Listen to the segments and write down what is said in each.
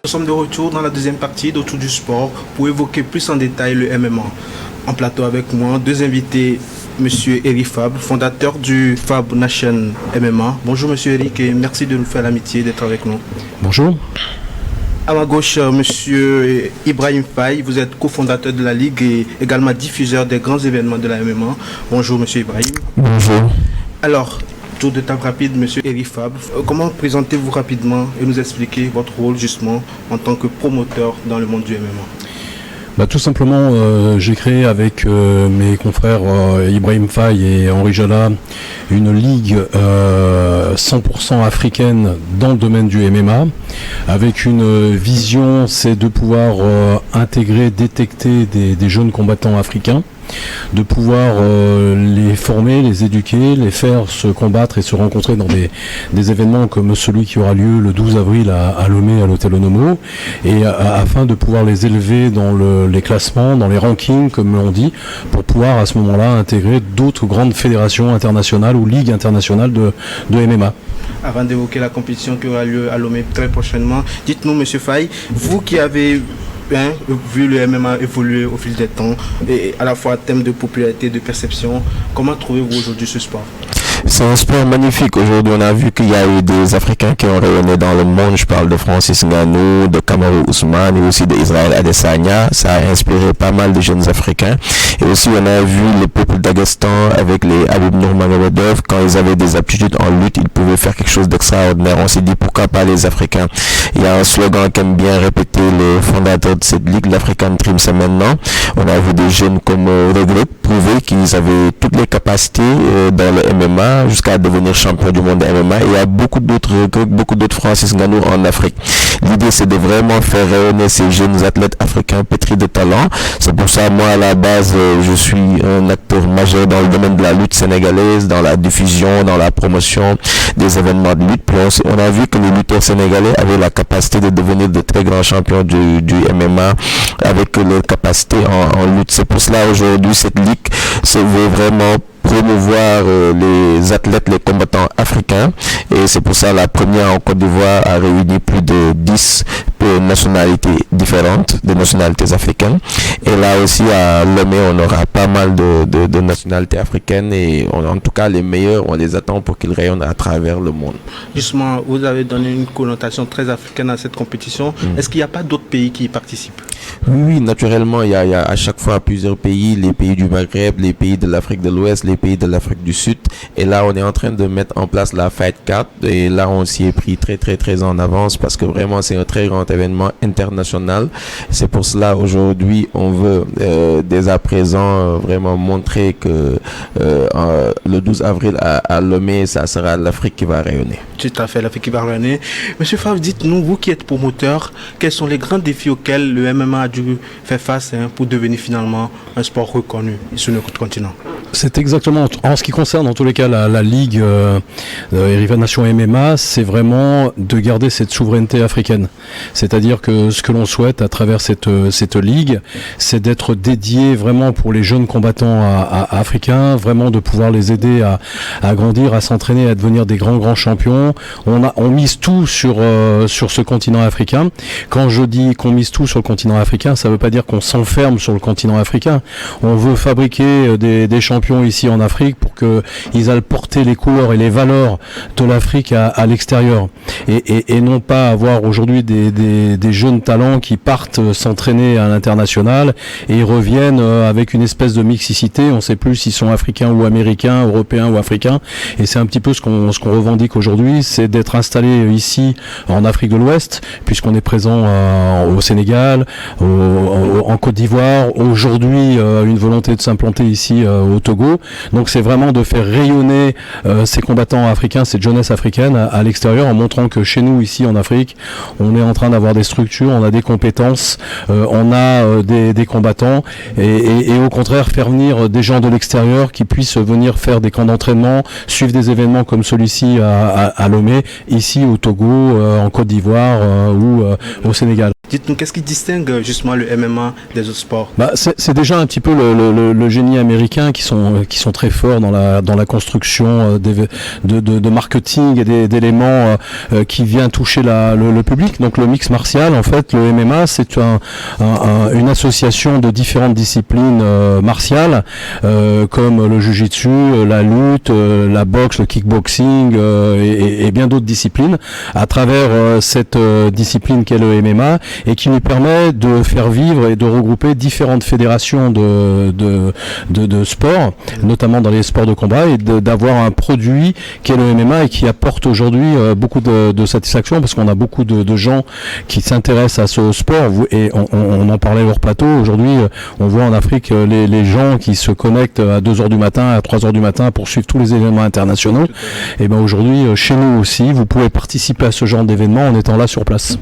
Nous sommes de retour dans la deuxième partie d'Autour du sport pour évoquer plus en détail le MMA. En plateau avec moi, deux invités, Monsieur Eric Fabre, fondateur du Fabre Nation MMA. Bonjour Monsieur Eric et merci de nous faire l'amitié d'être avec nous. Bonjour. À ma gauche, Monsieur Ibrahim Faye, vous êtes cofondateur de la Ligue et également diffuseur des grands événements de la MMA. Bonjour Monsieur Ibrahim. Bonjour. Alors, tour de table rapide, Monsieur Eric Fabre. Comment présentez-vous rapidement et nous expliquer votre rôle justement en tant que promoteur dans le monde du MMA? Tout simplement, j'ai créé avec mes confrères Ibrahim Faye et Henri Jala une ligue 100% africaine dans le domaine du MMA, avec une vision, c'est de pouvoir intégrer, détecter des jeunes combattants africains, de pouvoir les former, les éduquer, les faire se combattre et se rencontrer dans des événements comme celui qui aura lieu le 12 avril à Lomé, à l'hôtel Onomo, et afin de pouvoir les élever dans les classements, dans les rankings, comme on dit, pour pouvoir à ce moment-là intégrer d'autres grandes fédérations internationales ou ligues internationales de MMA. Avant d'évoquer la compétition qui aura lieu à Lomé très prochainement, dites-nous, Monsieur Faye, vous qui avez vu le MMA évoluer au fil des temps, et à la fois en termes de popularité, de perception, comment trouvez-vous aujourd'hui ce sport? C'est un sport magnifique. Aujourd'hui, on a vu qu'il y a eu des Africains qui ont rayonné dans le monde. Je parle de Francis Ngannou, de Kamaru Usman et aussi d'Israël Adesanya. Ça a inspiré pas mal de jeunes Africains. Et aussi, on a vu le peuple d'Daghestan avec les Habib Nurmagomedov. Quand ils avaient des aptitudes en lutte, ils pouvaient faire quelque chose d'extraordinaire. On s'est dit, pourquoi pas les Africains? Il y a un slogan qu'aime bien répéter le fondateur de cette ligue, l'African Dream, c'est maintenant. On a vu des jeunes comme Regret prouver qu'ils avaient toutes les capacités dans le MMA jusqu'à devenir champion du monde de MMA. Et il y a beaucoup d'autres Francis Ngannou en Afrique. L'idée, c'est de vraiment faire rayonner ces jeunes athlètes africains pétris de talent. C'est pour ça, moi, à la base, je suis un acteur majeur dans le domaine de la lutte sénégalaise, dans la diffusion, dans la promotion des événements de lutte. Puis on a vu que les lutteurs sénégalais avaient la capacité de devenir de très grands champions du MMA avec leur capacité en lutte. C'est pour cela, aujourd'hui, cette ligue se veut vraiment promouvoir les athlètes, les combattants africains, et c'est pour ça la première en Côte d'Ivoire a réuni plus de 10 nationalités différentes, des nationalités africaines, et là aussi à Lomé on aura pas mal de nationalités africaines, et en tout cas les meilleurs on les attend pour qu'ils rayonnent à travers le monde. Justement, vous avez donné une connotation très africaine à cette compétition. Est-ce qu'il n'y a pas d'autres pays qui y participent? Oui, naturellement, il y a à chaque fois plusieurs pays, les pays du Maghreb, les pays de l'Afrique de l'Ouest, les pays de l'Afrique du Sud. Et là, on est en train de mettre en place la Fight Card. Et là, on s'y est pris très en avance parce que vraiment, c'est un très grand événement international. C'est pour cela, aujourd'hui, on veut dès à présent vraiment montrer que le 12 avril à Lomé, ça sera l'Afrique qui va rayonner. Tout à fait, l'Afrique qui va rayonner. Monsieur Favre, dites-nous, vous qui êtes promoteur, quels sont les grands défis auxquels le MMA a dû faire face pour devenir finalement un sport reconnu sur notre continent? C'est exactement, en ce qui concerne en tous les cas la Ligue Eriva Nation MMA, c'est vraiment de garder cette souveraineté africaine. C'est-à-dire que ce que l'on souhaite à travers cette Ligue, c'est d'être dédié vraiment pour les jeunes combattants africains, vraiment de pouvoir les aider à grandir, à s'entraîner, à devenir des grands champions. On mise tout sur ce continent africain. Quand je dis qu'on mise tout sur le continent africain, ça ne veut pas dire qu'on s'enferme sur le continent africain. On veut fabriquer des champions champions ici en Afrique pour qu'ils aillent porter les couleurs et les valeurs de l'Afrique à l'extérieur. Et non pas avoir aujourd'hui des jeunes talents qui partent s'entraîner à l'international et ils reviennent avec une espèce de mixicité. On ne sait plus s'ils sont africains ou américains, européens ou africains. Et c'est un petit peu ce qu'on revendique aujourd'hui, c'est d'être installé ici en Afrique de l'Ouest, puisqu'on est présent au Sénégal, en Côte d'Ivoire. Aujourd'hui, une volonté de s'implanter ici au Togo. Donc c'est vraiment de faire rayonner ces combattants africains, cette jeunesse africaine à l'extérieur, en montrant que chez nous, ici en Afrique, on est en train d'avoir des structures, on a des compétences, on a des combattants, et au contraire faire venir des gens de l'extérieur qui puissent venir faire des camps d'entraînement, suivre des événements comme celui-ci à Lomé, ici au Togo, en Côte d'Ivoire ou au Sénégal. Dites-nous, qu'est-ce qui distingue justement le MMA des autres sports? C'est déjà un petit peu le génie américain qui sont très forts dans la construction de marketing et d'éléments qui vient toucher le public. Donc le mix martial, en fait, le MMA, c'est une association de différentes disciplines martiales comme le jiu-jitsu, la lutte, la boxe, le kickboxing et bien d'autres disciplines à travers cette discipline qu'est le MMA, et qui nous permet de faire vivre et de regrouper différentes fédérations de sport, notamment dans les sports de combat, et d'avoir un produit qui est le MMA et qui apporte aujourd'hui beaucoup de satisfaction, parce qu'on a beaucoup de gens qui s'intéressent à ce sport, et on en parlait hors plateau. Aujourd'hui, on voit en Afrique les gens qui se connectent à 2h du matin, à 3h du matin pour suivre tous les événements internationaux. Et bien aujourd'hui, chez nous aussi, vous pouvez participer à ce genre d'événements en étant là sur place.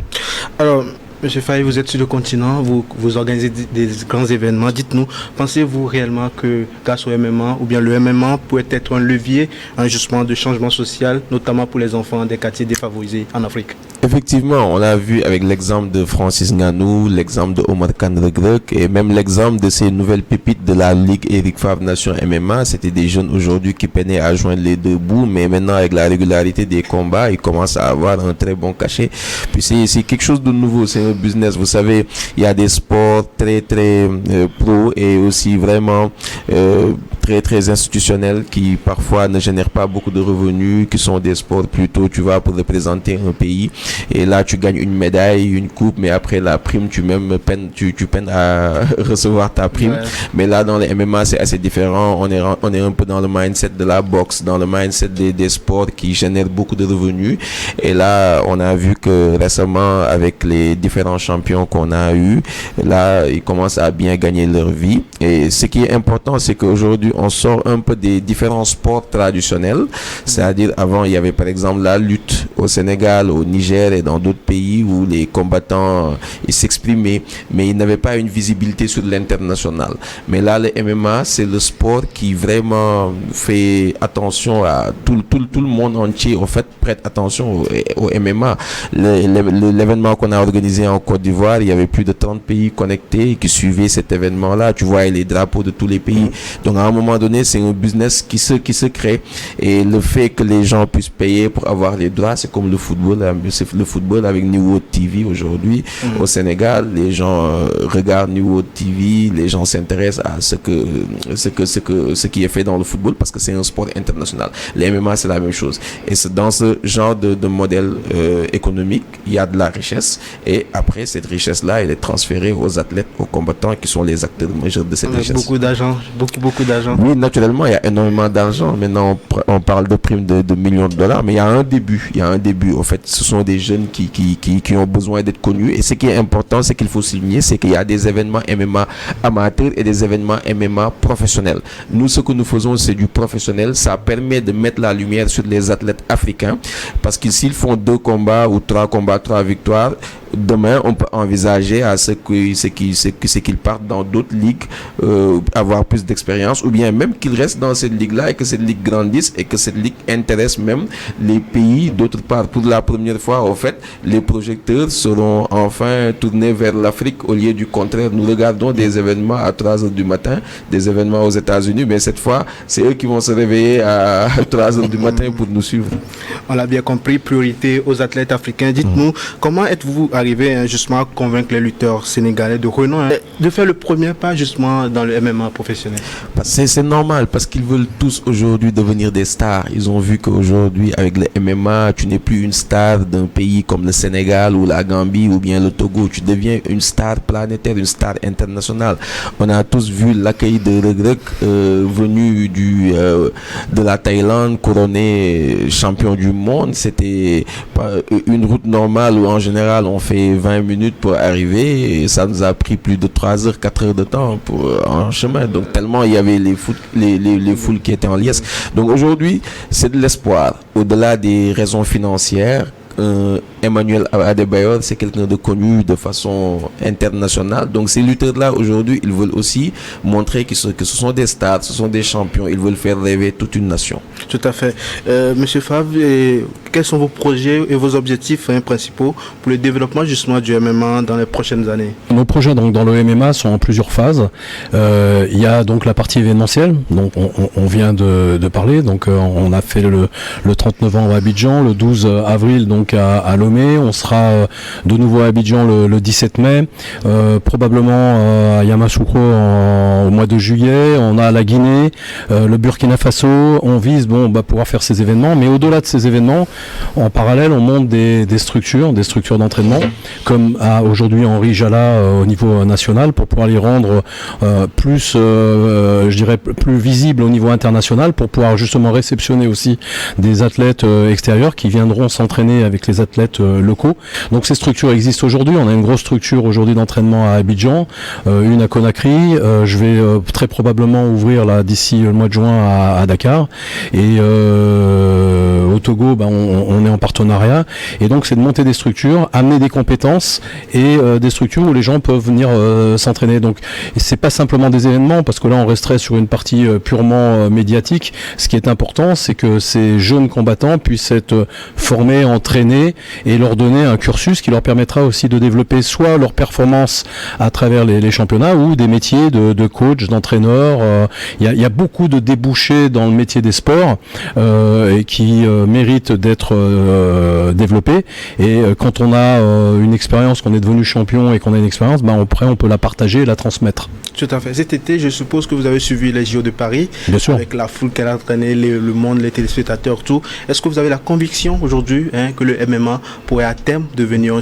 Alors, Monsieur Faye, vous êtes sur le continent, vous organisez des grands événements. Dites-nous, pensez-vous réellement que grâce au MMA, ou bien le MMA pourrait être un levier, un justement de changement social, notamment pour les enfants des quartiers défavorisés en Afrique? Effectivement, on l'a vu avec l'exemple de Francis Ngannou, l'exemple de Omar Khan Regrec, et même l'exemple de ces nouvelles pépites de la Ligue Eric Favre Nation MMA. C'était des jeunes aujourd'hui qui peinaient à joindre les deux bouts, mais maintenant avec la régularité des combats, ils commencent à avoir un très bon cachet. Puis c'est quelque chose de nouveau, c'est un business. Vous savez, il y a des sports très pro et aussi vraiment très institutionnels qui parfois ne génèrent pas beaucoup de revenus, qui sont des sports plutôt, tu vas pour représenter un pays. Et là, tu gagnes une médaille, une coupe, mais après la prime, tu peines à recevoir ta prime. Ouais. Mais là, dans les MMA, c'est assez différent. On est un peu dans le mindset de la boxe, dans le mindset des sports qui génèrent beaucoup de revenus. Et là, on a vu que récemment, avec les différents champions qu'on a eu, là, ils commencent à bien gagner leur vie. Et ce qui est important, c'est qu'aujourd'hui, on sort un peu des différents sports traditionnels. C'est-à-dire, avant, il y avait par exemple la lutte au Sénégal, au Niger et dans d'autres pays où les combattants ils s'exprimaient, mais ils n'avaient pas une visibilité sur l'international. Mais là, le MMA, c'est le sport qui vraiment fait attention à tout le monde entier. En fait, prête attention au MMA. L'événement qu'on a organisé en Côte d'Ivoire, il y avait plus de 30 pays connectés qui suivaient cet événement-là. Tu vois les drapeaux de tous les pays. Donc, à un moment donné, c'est un business qui se crée. Et le fait que les gens puissent payer pour avoir les droits, c'est comme le football. C'est le football avec New World TV aujourd'hui. Au Sénégal, les gens regardent New World TV, les gens s'intéressent à ce qui est fait dans le football parce que c'est un sport international. Les MMA, c'est la même chose. Et c'est dans ce genre de modèle économique, il y a de la richesse. Et après, cette richesse-là, elle est transférée aux athlètes, aux combattants qui sont les acteurs majeurs de cette richesse. Beaucoup d'argent, beaucoup d'argent. Oui, naturellement, il y a énormément d'argent. Maintenant, on parle de primes de millions de dollars, mais il y a un début. En fait, ce sont des jeunes qui ont besoin d'être connus. Et ce qui est important, c'est qu'il faut souligner, c'est qu'il y a des événements MMA amateurs et des événements MMA professionnels. Nous, ce que nous faisons, c'est du professionnel. Ça permet de mettre la lumière sur les athlètes africains. Parce que s'ils font 2 combats ou 3 combats, 3 victoires, demain, on peut envisager à ce qu'ils partent dans d'autres ligues, avoir plus d'expérience, ou bien même qu'ils restent dans cette ligue-là et que cette ligue grandisse et que cette ligue intéresse même les pays. D'autre part, pour la première fois, en fait, les projecteurs seront enfin tournés vers l'Afrique au lieu du contraire. Nous regardons des événements à 3 heures du matin, des événements aux États-Unis, mais cette fois, c'est eux qui vont se réveiller à 3 heures du matin pour nous suivre. On l'a bien compris, priorité aux athlètes africains. Dites-nous, comment êtes-vous arrivé justement à convaincre les lutteurs sénégalais de renom de faire le premier pas justement dans le MMA professionnel? C'est normal parce qu'ils veulent tous aujourd'hui devenir des stars. Ils ont vu qu'aujourd'hui avec le MMA, tu n'es plus une star d'un pays comme le Sénégal ou la Gambie ou bien le Togo. Tu deviens une star planétaire, une star internationale. On a tous vu l'accueil de Reug venu de la Thaïlande, couronné champion du monde. C'était pas une route normale où en général on fait 20 minutes pour arriver et ça nous a pris plus de 3 heures, 4 heures de temps en chemin. Donc tellement il y avait les foules qui étaient en liesse. Donc aujourd'hui c'est de l'espoir au-delà des raisons financières. Emmanuel Adebayor, c'est quelqu'un de connu de façon internationale. Donc ces lutteurs-là, aujourd'hui, ils veulent aussi montrer que ce sont des stars, ce sont des champions. Ils veulent faire rêver toute une nation. Tout à fait. Monsieur Favre, quels sont vos projets et vos objectifs principaux pour le développement justement du MMA dans les prochaines années? Nos projets donc, dans le MMA sont en plusieurs phases. Il y a donc la partie événementielle, donc on vient de parler. Donc on a fait le 30 novembre à Abidjan, le 12 avril donc à Lomé, on sera de nouveau à Abidjan le 17 mai, probablement à Yamoussoukro au mois de juillet, on a la Guinée, le Burkina Faso, on vise pouvoir faire ces événements, mais au-delà de ces événements, en parallèle on monte des structures d'entraînement, comme aujourd'hui Henri Jala au niveau national, pour pouvoir les rendre plus visibles au niveau international, pour pouvoir justement réceptionner aussi des athlètes extérieurs qui viendront s'entraîner avec les athlètes locaux. Donc ces structures existent aujourd'hui. On a une grosse structure aujourd'hui d'entraînement à Abidjan, une à Conakry. Je vais très probablement ouvrir là d'ici le mois de juin à Dakar. Et au Togo, on est en partenariat. Et donc c'est de monter des structures, amener des compétences et des structures où les gens peuvent venir s'entraîner. Donc c'est pas simplement des événements, parce que là on resterait sur une partie purement médiatique. Ce qui est important, c'est que ces jeunes combattants puissent être formés, entraînés et leur donner un cursus qui leur permettra aussi de développer soit leur performance à travers les championnats ou des métiers de coach, d'entraîneur. Il y a beaucoup de débouchés dans le métier des sports et qui méritent d'être développés. Et quand on a une expérience, qu'on est devenu champion et qu'on a une expérience, après on peut la partager et la transmettre. Tout à fait. Cet été, je suppose que vous avez suivi les JO de Paris. Bien sûr. Avec la foule qu'elle a entraîné, le monde, les téléspectateurs, tout. Est-ce que vous avez la conviction aujourd'hui que le MMA pourrait à terme devenir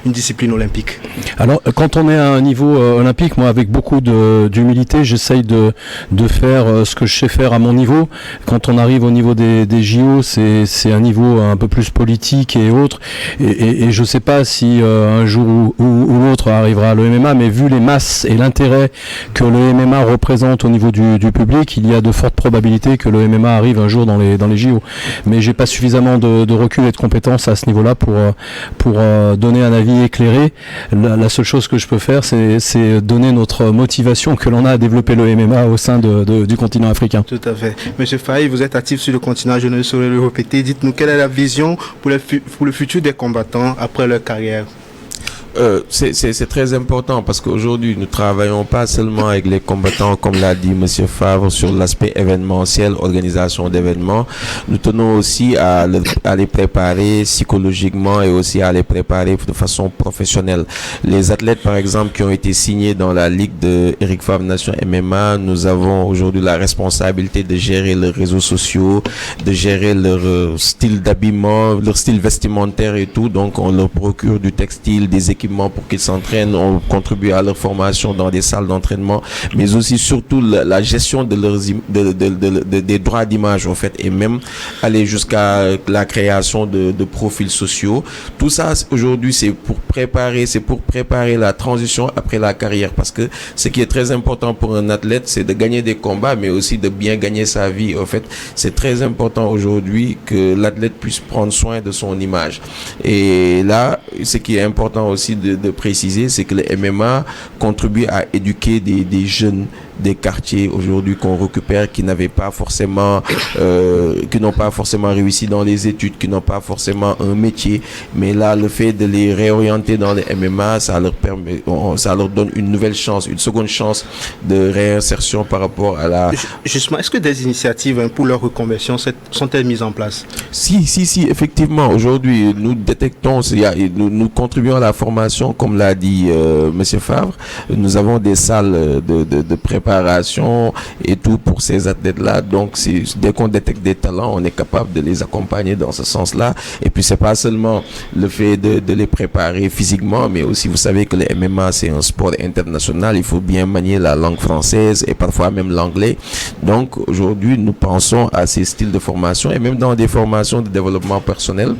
une discipline olympique? Alors, quand on est à un niveau olympique, moi, avec beaucoup d'humilité, j'essaye de faire ce que je sais faire à mon niveau. Quand on arrive au niveau des JO, c'est un niveau un peu plus politique et autres. Et je ne sais pas si un jour ou l'autre arrivera à le MMA, mais vu les masses et l'intérêt que le MMA représente au niveau du public, il y a de fortes probabilités que le MMA arrive un jour dans les JO. Mais j'ai pas suffisamment de recul et de compétences à ce niveau-là pour donner un avis éclairé. La seule chose que je peux faire, c'est donner notre motivation que l'on a à développer le MMA au sein du continent africain. Tout à fait. Monsieur Faye, vous êtes actif sur le continent, je ne saurais le répéter. Dites-nous, quelle est la vision pour le futur des combattants après leur carrière? C'est très important parce qu'aujourd'hui nous travaillons pas seulement avec les combattants, comme l'a dit Monsieur Favre, sur l'aspect événementiel, organisation d'événements. Nous tenons aussi à les préparer psychologiquement et aussi à les préparer de façon professionnelle. Les athlètes par exemple qui ont été signés dans la ligue de Eric Favre Nation MMA, nous avons aujourd'hui la responsabilité de gérer leurs réseaux sociaux, de gérer leur style d'habillement, leur style vestimentaire et tout. Donc on leur procure du textile, des équipements pour qu'ils s'entraînent, on contribue à leur formation dans des salles d'entraînement, mais aussi surtout la gestion de leurs des droits d'image en fait, et même aller jusqu'à la création de profils sociaux. Tout ça aujourd'hui c'est pour préparer la transition après la carrière, parce que ce qui est très important pour un athlète, c'est de gagner des combats, mais aussi de bien gagner sa vie. En fait, c'est très important aujourd'hui que l'athlète puisse prendre soin de son image. Et là, ce qui est important aussi, aussi de préciser, c'est que le MMA contribue à éduquer des jeunes des quartiers aujourd'hui qu'on récupère, qui n'avaient pas forcément qui n'ont pas forcément réussi dans les études, qui n'ont pas forcément un métier, mais là le fait de les réorienter dans le MMA, ça leur permet, ça leur donne une nouvelle chance, une seconde chance de réinsertion par rapport à la... Justement, est-ce que des initiatives pour leur reconversion sont-elles mises en place? Si, effectivement. Aujourd'hui, nous détectons, nous contribuons à la formation, comme l'a dit Monsieur Favre. Nous avons des salles de préparation et tout pour ces athlètes-là. Donc, dès qu'on détecte des talents, on est capable de les accompagner dans ce sens-là. Et puis, c'est pas seulement le fait de les préparer physiquement, mais aussi, vous savez que le MMA, c'est un sport international. Il faut bien manier la langue française et parfois même l'anglais. Donc, aujourd'hui, nous pensons à ces styles de formation et même dans des formations de développement personnel.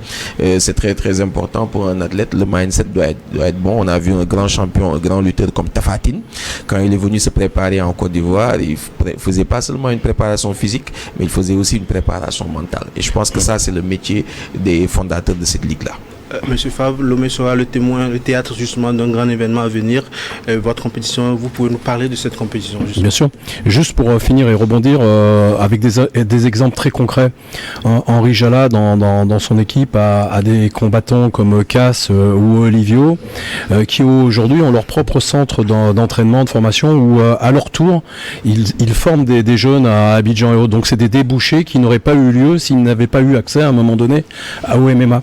C'est très, très important pour un athlète. Le mindset doit être bon. On a vu un grand champion, un grand lutteur comme Tapha Tine. Quand il est venu se préparer en Côte d'Ivoire, il faisait pas seulement une préparation physique, mais il faisait aussi une préparation mentale. Et je pense que ça, c'est le métier des fondateurs de cette ligue-là. Monsieur Favre, Lomé sera le témoin, le théâtre justement d'un grand événement à venir. Votre compétition, vous pouvez nous parler de cette compétition justement. Bien sûr. Juste pour finir et rebondir avec des exemples très concrets. Henri Jala dans son équipe a des combattants comme Cass ou Olivio qui aujourd'hui ont leur propre centre d'entraînement, de formation où à leur tour ils forment des jeunes à Abidjan et autres. Donc c'est des débouchés qui n'auraient pas eu lieu s'ils n'avaient pas eu accès à un moment donné au MMA.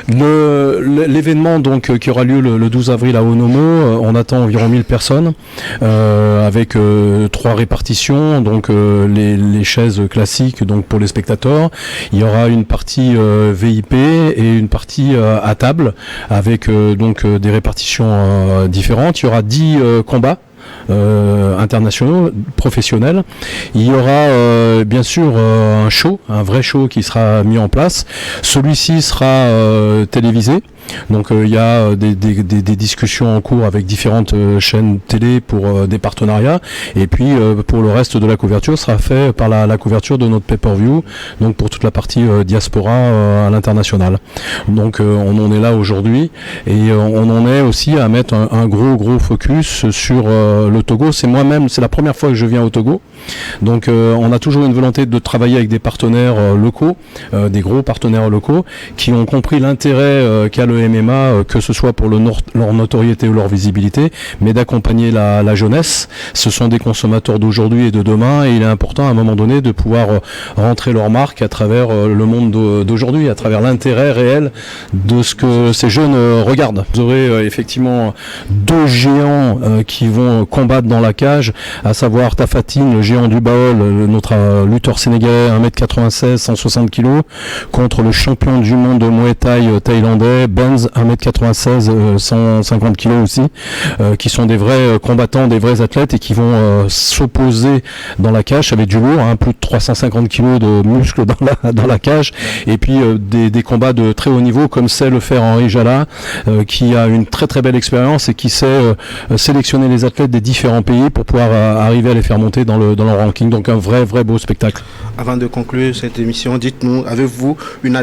L'événement donc qui aura lieu le 12 avril à Onomo, on attend environ 1000 personnes avec 3 répartitions, donc les chaises classiques donc pour les spectateurs. Il y aura une partie VIP et une partie à table avec donc des répartitions différentes. Il y aura 10 combats internationaux, professionnels. Il y aura bien sûr un vrai show qui sera mis en place. Celui-ci sera télévisé. Donc il y a des discussions en cours avec différentes chaînes télé pour des partenariats, et puis pour le reste de la couverture sera fait par la couverture de notre pay-per-view, donc pour toute la partie diaspora à l'international. Donc on en est là aujourd'hui, et on en est aussi à mettre un gros focus sur le Togo. C'est la première fois que je viens au Togo, donc on a toujours une volonté de travailler avec des partenaires locaux, des gros partenaires locaux qui ont compris l'intérêt qu'a le MMA, que ce soit pour leur notoriété ou leur visibilité, mais d'accompagner la jeunesse. Ce sont des consommateurs d'aujourd'hui et de demain, et il est important à un moment donné de pouvoir rentrer leur marque à travers le monde d'aujourd'hui, à travers l'intérêt réel de ce que ces jeunes regardent. Vous aurez effectivement 2 géants qui vont combattre dans la cage, à savoir Tapha Tine, le géant du Baol, notre lutteur sénégalais, 1m96, 160 kg, contre le champion du monde de Muay Thai thaïlandais, Benz, 1m96, 150 kg aussi, qui sont des vrais combattants, des vrais athlètes, et qui vont s'opposer dans la cage avec du lourd, plus de 350 kg de muscles dans la cage, et puis des combats de très haut niveau, comme sait le faire Henri Jala, qui a une très très belle expérience et qui sait sélectionner les athlètes des différents pays pour pouvoir arriver à les faire monter dans le ranking. Donc un vrai beau spectacle. Avant de conclure cette émission, dites-nous, avez-vous une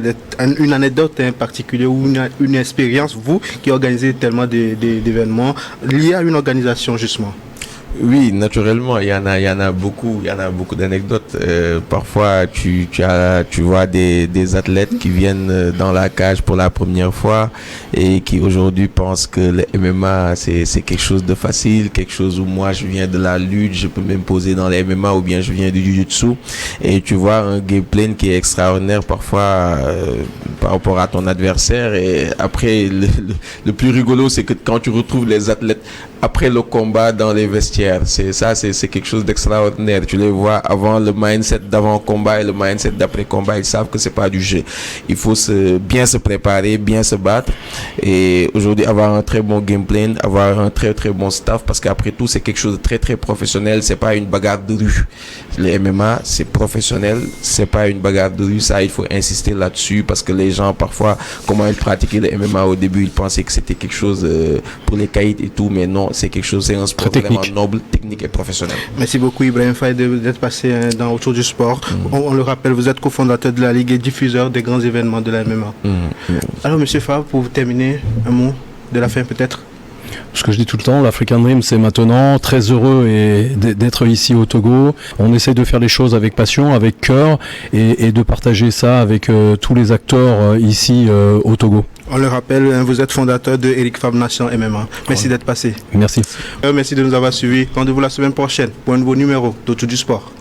anecdote particulière ou une expérience, vous qui organisez tellement d'événements, liés à une organisation justement? Oui, naturellement, il y en a beaucoup d'anecdotes. Parfois, tu vois des athlètes qui viennent dans la cage pour la première fois et qui aujourd'hui pensent que le MMA c'est quelque chose de facile, quelque chose où moi je viens de la lutte, je peux m'imposer dans le MMA, ou bien je viens du jiu-jitsu, et tu vois un gameplay qui est extraordinaire parfois par rapport à ton adversaire. Et après, le plus rigolo, c'est que quand tu retrouves les athlètes après le combat dans les vestiaires, c'est quelque chose d'extraordinaire. Tu les vois avant, le mindset d'avant combat et le mindset d'après combat, ils savent que c'est pas du jeu. Il faut bien se préparer, bien se battre, et aujourd'hui avoir un très bon game plan, avoir un très très bon staff, parce qu'après tout c'est quelque chose de très très professionnel. C'est pas une bagarre de rue. Le MMA c'est professionnel, c'est pas une bagarre de rue. Ça, il faut insister là-dessus, parce que les gens parfois, comment ils pratiquaient le MMA au début, ils pensaient que c'était quelque chose pour les caïds et tout, mais non, c'est quelque chose, c'est un sport vraiment noble, technique et professionnel. Merci beaucoup Ibrahim Faye d'être passé autour du sport. On le rappelle, vous êtes cofondateur de la Ligue et diffuseur des grands événements de la MMA. Alors Monsieur Favre, pour vous terminer, un mot. de la fin peut-être? Ce que je dis tout le temps, l'African Dream, c'est maintenant. Très heureux d'être ici au Togo. On essaie de faire les choses avec passion, avec cœur, et de partager ça avec tous les acteurs ici au Togo. On le rappelle, vous êtes fondateur de Eric Fabre Nation MMA. Merci d'être passé. Merci. Merci de nous avoir suivis. Rendez-vous la semaine prochaine pour un nouveau numéro d'Autour du Sport.